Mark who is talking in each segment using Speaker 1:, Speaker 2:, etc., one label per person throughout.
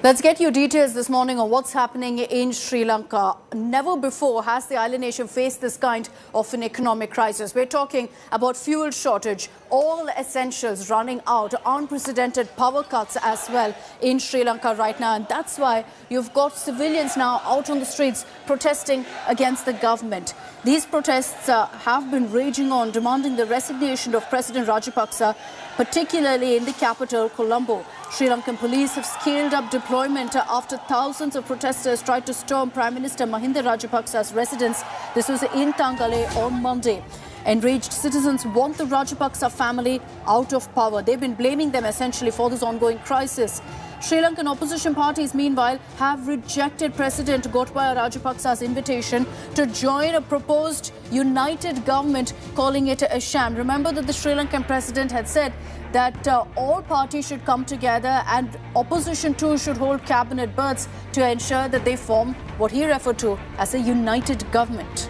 Speaker 1: Let's get you details this morning on what's happening in Sri Lanka. Never before has the island nation faced this kind of an economic crisis. We're talking about fuel shortage, all essentials running out, unprecedented power cuts as well in Sri Lanka right now. And that's why you've got civilians now out on the streets protesting against the government. These protests have been raging on, demanding the resignation of President Rajapaksa, particularly in the capital, Colombo. Sri Lankan police have scaled up deployment after thousands of protesters tried to storm Prime Minister Mahinda Rajapaksa's residence. This was in Tangale on Monday. Enraged citizens want the Rajapaksa family out of power. They've been blaming them essentially for this ongoing crisis. Sri Lankan opposition parties, meanwhile, have rejected President Gotabaya Rajapaksa's invitation to join a proposed united government, calling it a sham. Remember that the Sri Lankan president had said that all parties should come together and opposition too should hold cabinet berths to ensure that they form what he referred to as a united government.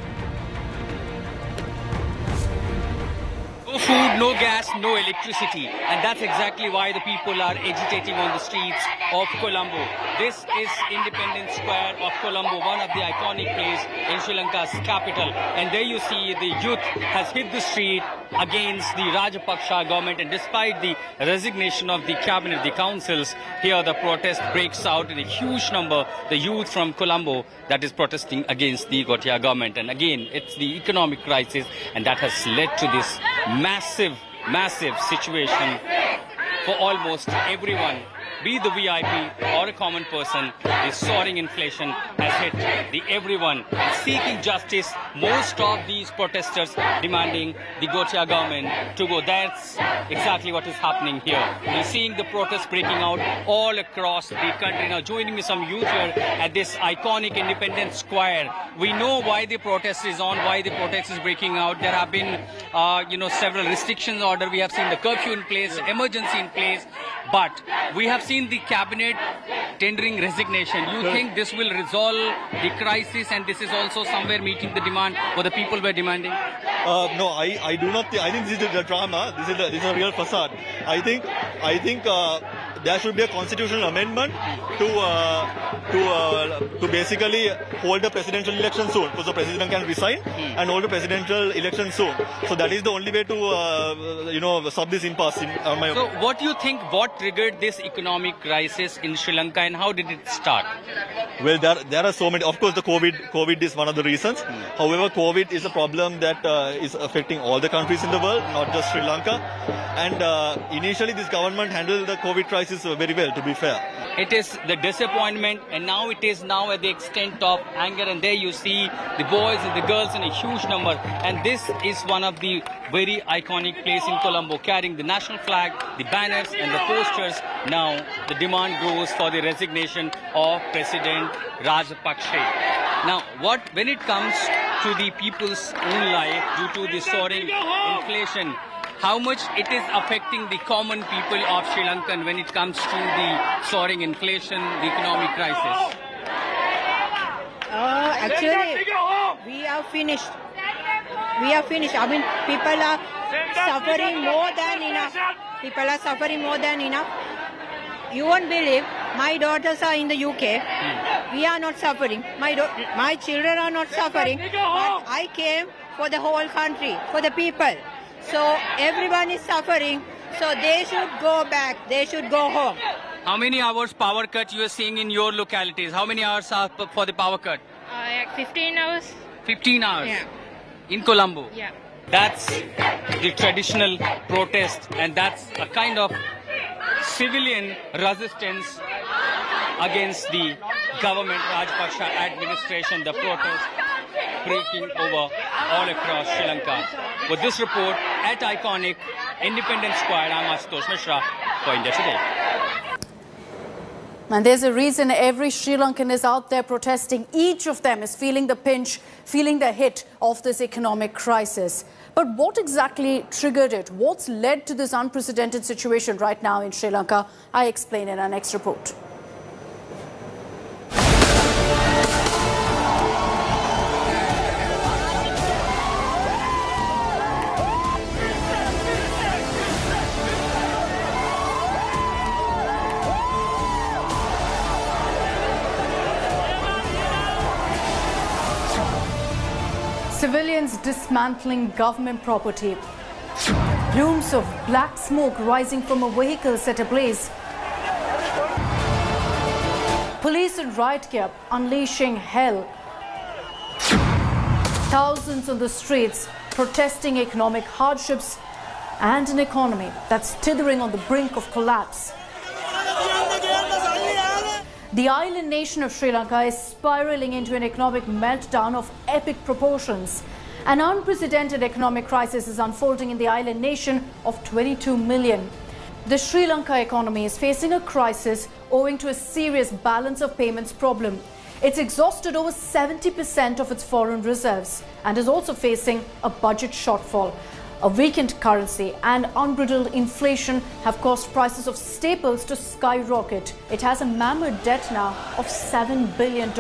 Speaker 2: No food, no gas, no electricity, and that's exactly why the people are agitating on the streets of Colombo. This is Independence Square of Colombo, one of the iconic places in Sri Lanka's capital. And there you see the youth has hit the street against the Rajapaksa government, and despite the resignation of the cabinet, the councils, here the protest breaks out in a huge number, the youth from Colombo that is protesting against the Gotabaya government. And again, it's the economic crisis, and that has led to this massive situation for almost everyone, be the VIP or a common person. The soaring inflation has hit the everyone. Seeking justice, most of these protesters demanding the Gotabaya government to go. That's exactly what is happening here. We're seeing the protests breaking out all across the country. Now joining me some youth here at this iconic Independence Square. We know why the protest is on, why the protest is breaking out. There have been, several restrictions order. We have seen the curfew in place, emergency in place. But we have seen the cabinet tendering resignation. You think this will resolve the crisis, and this is also somewhere meeting the demand what the people were demanding?
Speaker 3: No, I do not. I think this is the drama. This is a real facade. I think there should be a constitutional amendment to basically hold a presidential election soon, because the president can resign and hold a presidential election soon. So that is the only way to solve this impasse.
Speaker 2: So what do you think? What triggered this economic crisis in Sri Lanka, and how did it start?
Speaker 3: Well, there are so many. Of course, the COVID is one of the reasons. However, COVID is a problem that is affecting all the countries in the world, not just Sri Lanka. And initially, this government handled the COVID crisis very well, to be fair.
Speaker 2: It is the disappointment, and now it is now at the extent of anger. And there you see the boys and the girls in a huge number. And this is one of the very iconic places in Colombo, carrying the national flag, the banners and the posters. Now the demand grows for the resignation of President Rajapaksa. Now, when it comes to the people's own life due to the soaring inflation, how much it is affecting the common people of Sri Lanka when it comes to the soaring inflation, the economic crisis?
Speaker 4: Actually, we are finished. I mean, people are suffering more than enough. You won't believe, my daughters are in the UK. We are not suffering. My children are not suffering. But I came for the whole country, for the people. So everyone is suffering. So they should go back. They should go home.
Speaker 2: How many hours power cut you are seeing in your localities? How many hours are for the power cut?
Speaker 5: 15 hours.
Speaker 2: 15 hours?
Speaker 5: Yeah.
Speaker 2: In Colombo?
Speaker 5: Yeah.
Speaker 2: That's the traditional protest, and that's a kind of civilian resistance against the government, Rajapaksa administration, the protest breaking over all across Sri Lanka. With this report at iconic Independence Square, I'm Ashutosh Mishra for India Today.
Speaker 1: And there's a reason every Sri Lankan is out there protesting. Each of them is feeling the pinch, feeling the hit of this economic crisis. But what exactly triggered it? What's led to this unprecedented situation right now in Sri Lanka? I explain in our next report. dismantling government property. Plumes of black smoke rising from a vehicle set ablaze. Police in riot gear unleashing hell. Thousands on the streets protesting economic hardships and an economy that's teetering on the brink of collapse. The island nation of Sri Lanka is spiraling into an economic meltdown of epic proportions. An unprecedented economic crisis is unfolding in the island nation of 22 million. The Sri Lanka economy is facing a crisis owing to a serious balance of payments problem. It's exhausted over 70% of its foreign reserves and is also facing a budget shortfall. A weakened currency and unbridled inflation have caused prices of staples to skyrocket. It has a mammoth debt now of $7 billion.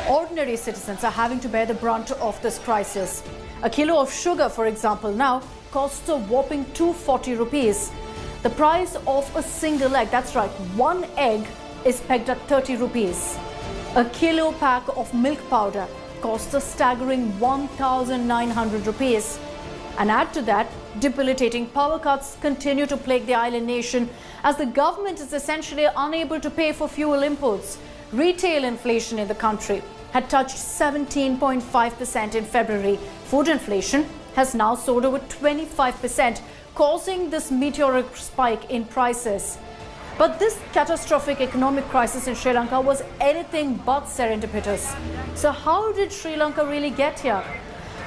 Speaker 1: Ordinary citizens are having to bear the brunt of this crisis. A kilo of sugar, for example, now costs a whopping 240 rupees. The price of a single egg, that's right, one egg is pegged at 30 rupees. A kilo pack of milk powder costs a staggering 1,900 rupees. And add to that, debilitating power cuts continue to plague the island nation as the government is essentially unable to pay for fuel imports. Retail inflation in the country had touched 17.5% in February. Food inflation has now soared over 25%, causing this meteoric spike in prices. But this catastrophic economic crisis in Sri Lanka was anything but serendipitous. So how did Sri Lanka really get here?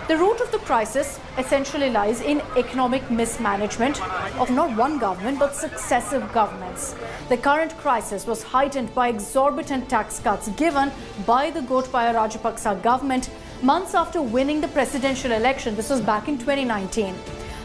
Speaker 1: The root of the crisis essentially lies in economic mismanagement of not one government but successive governments. The current crisis was heightened by exorbitant tax cuts given by the Gotabaya Rajapaksa government months after winning the presidential election. This was back in 2019.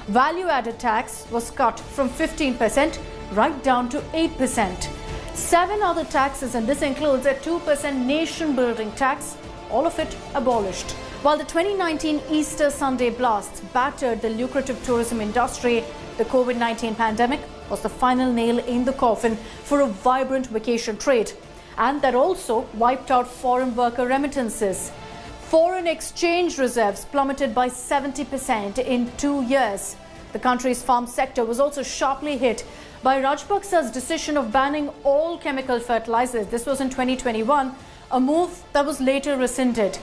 Speaker 1: Value-added tax was cut from 15% right down to 8%. 7 other taxes, and this includes a 2% nation-building tax, all of it abolished. While the 2019 Easter Sunday blasts battered the lucrative tourism industry, the COVID-19 pandemic was the final nail in the coffin for a vibrant vacation trade. And that also wiped out foreign worker remittances. Foreign exchange reserves plummeted by 70% in 2 years. The country's farm sector was also sharply hit by Rajapaksa's decision of banning all chemical fertilizers. This was in 2021, a move that was later rescinded.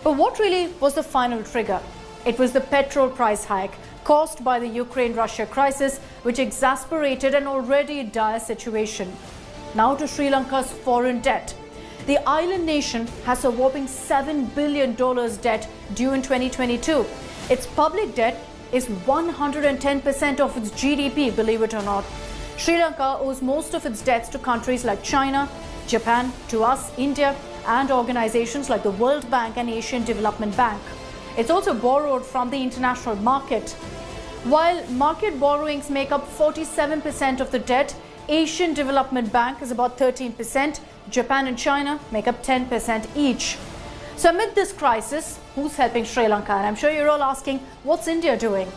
Speaker 1: But what really was the final trigger? It was the petrol price hike caused by the Ukraine-Russia crisis, which exasperated an already dire situation. Now to Sri Lanka's foreign debt. The island nation has a whopping $7 billion debt due in 2022. Its public debt is 110% of its GDP, believe it or not. Sri Lanka owes most of its debts to countries like China, Japan, to us, India, and organizations like the World Bank and Asian Development Bank. It's also borrowed from the international market. While market borrowings make up 47% of the debt, Asian Development Bank is about 13%, Japan and China make up 10% each. So amid this crisis, who's helping Sri Lanka? And I'm sure you're all asking, what's India doing?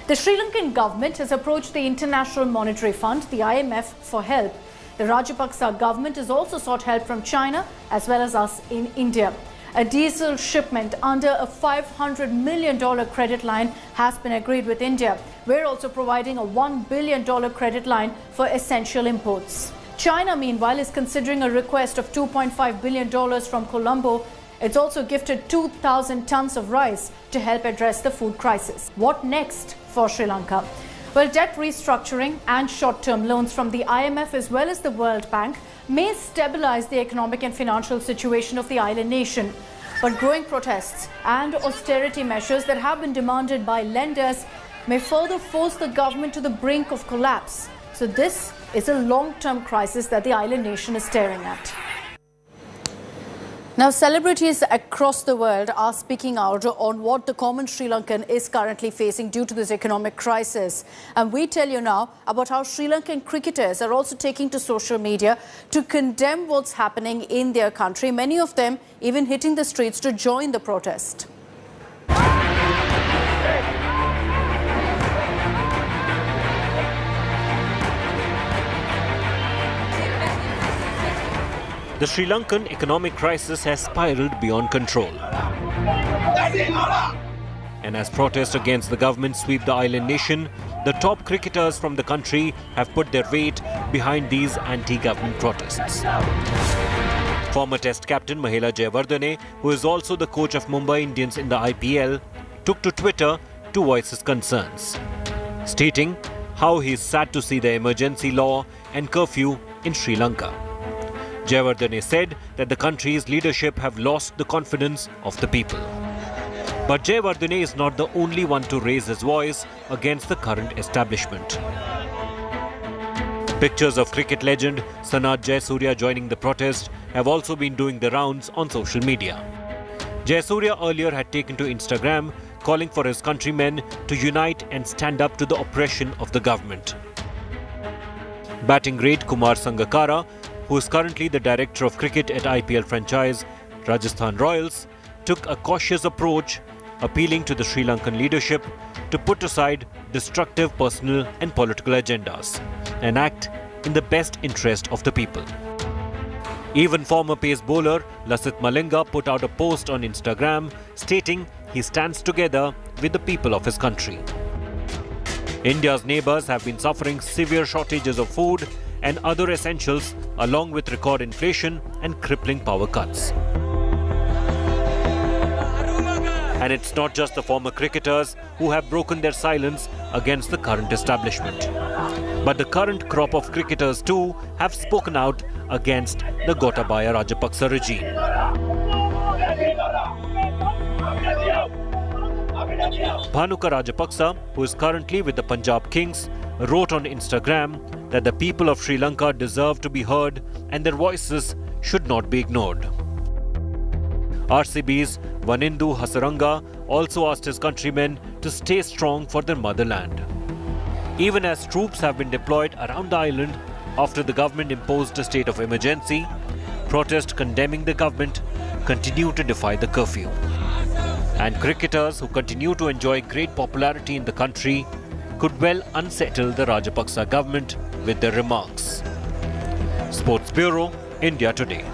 Speaker 1: The Sri Lankan government has approached the International Monetary Fund, the IMF, for help. The Rajapaksa government has also sought help from China as well as us in India. A diesel shipment under a $500 million credit line has been agreed with India. We're also providing a $1 billion credit line for essential imports. China, meanwhile, is considering a request of $2.5 billion from Colombo. It's also gifted 2,000 tons of rice to help address the food crisis. What next for Sri Lanka? Well, debt restructuring and short-term loans from the IMF as well as the World Bank may stabilize the economic and financial situation of the island nation. But growing protests and austerity measures that have been demanded by lenders may further force the government to the brink of collapse. So this is a long-term crisis that the island nation is staring at. Now, celebrities across the world are speaking out on what the common Sri Lankan is currently facing due to this economic crisis. And we tell you now about how Sri Lankan cricketers are also taking to social media to condemn what's happening in their country, many of them even hitting the streets to join the protest.
Speaker 6: The Sri Lankan economic crisis has spiraled beyond control. and as protests against the government sweep the island nation, the top cricketers from the country have put their weight behind these anti-government protests. Former Test captain Mahela Jayawardene, who is also the coach of Mumbai Indians in the IPL, took to Twitter to voice his concerns, stating how he is sad to see the emergency law and curfew in Sri Lanka. Jayawardene said that the country's leadership have lost the confidence of the people. But Jayawardene is not the only one to raise his voice against the current establishment. Pictures of cricket legend Sanath Jayasuriya joining the protest have also been doing the rounds on social media. Jayasuriya earlier had taken to Instagram calling for his countrymen to unite and stand up to the oppression of the government. Batting great Kumar Sangakkara, who is currently the director of cricket at IPL franchise Rajasthan Royals, took a cautious approach, appealing to the Sri Lankan leadership to put aside destructive personal and political agendas and act in the best interest of the people. Even former pace bowler Lasith Malinga put out a post on Instagram stating he stands together with the people of his country. India's neighbours have been suffering severe shortages of food and other essentials along with record inflation and crippling power cuts. And it's not just the former cricketers who have broken their silence against the current establishment. But the current crop of cricketers too have spoken out against the Gotabaya Rajapaksa regime. Bhanuka Rajapaksa, who is currently with the Punjab Kings, wrote on Instagram that the people of Sri Lanka deserve to be heard and their voices should not be ignored. RCB's Vanindu Hasaranga also asked his countrymen to stay strong for their motherland. Even as troops have been deployed around the island after the government imposed a state of emergency, protests condemning the government continue to defy the curfew. And cricketers who continue to enjoy great popularity in the country could well unsettle the Rajapaksa government with their remarks. Sports Bureau, India Today.